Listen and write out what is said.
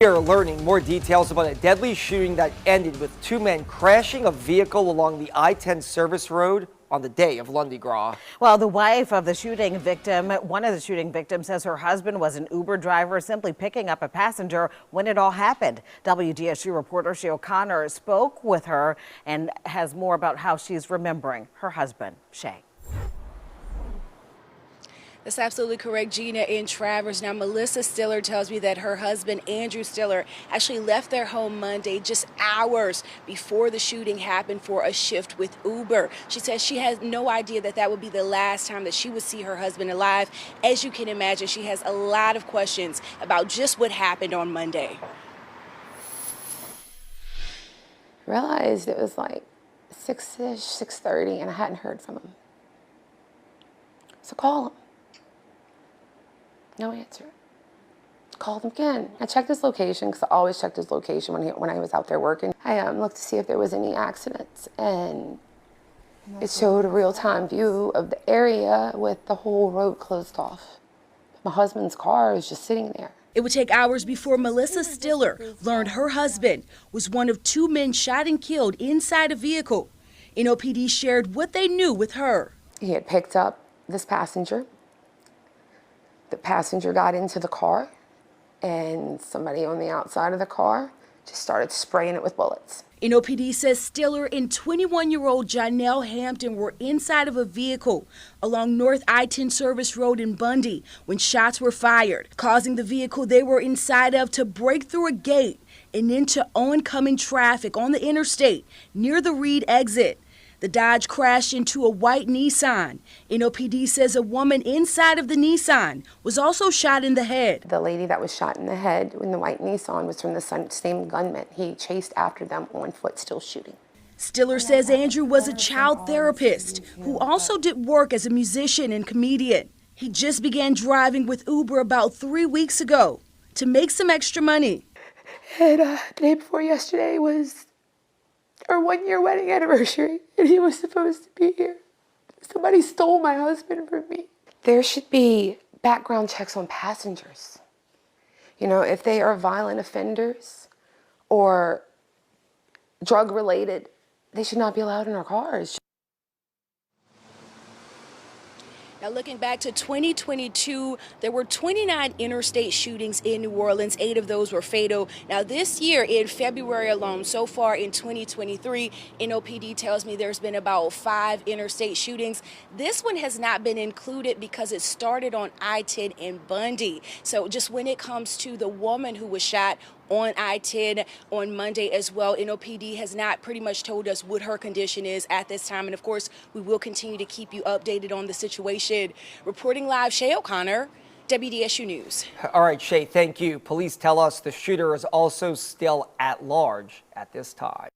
We are learning more details about a deadly shooting that ended with two men crashing a vehicle along the I-10 service road on the day of Lundi Gras. Well, the wife of the shooting victim, one of the shooting victims, says her husband was an Uber driver simply picking up a passenger when it all happened. WDSU reporter Shay O'Connor spoke with her and has more about how she's remembering her husband. Shay. That's absolutely correct, Gina and Travers. Now, Melissa Stiller tells me that her husband, Andrew Stiller, actually left their home Monday just hours before the shooting happened for a shift with Uber. She says she has no idea that that would be the last time that she would see her husband alive. As you can imagine, she has a lot of questions about just what happened on Monday. I realized it was like 6-ish, 6:30, and I hadn't heard from him. So call him. No answer. Called him again. I checked his location because I always checked his location when I was out there working. I looked to see if there was any accidents, and it showed a real-time view of the area with the whole road closed off. My husband's car is just sitting there. It would take hours before Melissa Stiller learned her husband was one of two men shot and killed inside a vehicle. NOPD shared what they knew with her. He had picked up this passenger. The passenger got into the car, and somebody on the outside of the car just started spraying it with bullets. NOPD says Stiller and 21-year-old Janelle Hampton were inside of a vehicle along North I-10 Service Road in Bundy when shots were fired, causing the vehicle they were inside of to break through a gate and into oncoming traffic on the interstate near the Reed exit. The Dodge crashed into a white Nissan. NOPD says a woman inside of the Nissan was also shot in the head. The lady that was shot in the head in the white Nissan was from the same gunman. He chased after them on foot, still shooting. Stiller says Andrew was a child therapist who also did work as a musician and comedian. He just began driving with Uber about 3 weeks ago to make some extra money. And the day before yesterday was our 1-year wedding anniversary, and he was supposed to be here. Somebody stole my husband from me. There should be background checks on passengers. You know, if they are violent offenders or drug related, they should not be allowed in our cars. Now, looking back to 2022, there were 29 interstate shootings in New Orleans. 8 of those were fatal. Now, this year, in February alone, so far in 2023, NOPD tells me there's been about 5 interstate shootings. This one has not been included because it started on I-10 in Bundy. So just when it comes to the woman who was shot on I-10 on Monday as well, NOPD has not pretty much told us what her condition is at this time. And of course, we will continue to keep you updated on the situation. Reporting live, Shay O'Connor, WDSU News. All right, Shay, thank you. Police tell us the shooter is also still at large at this time.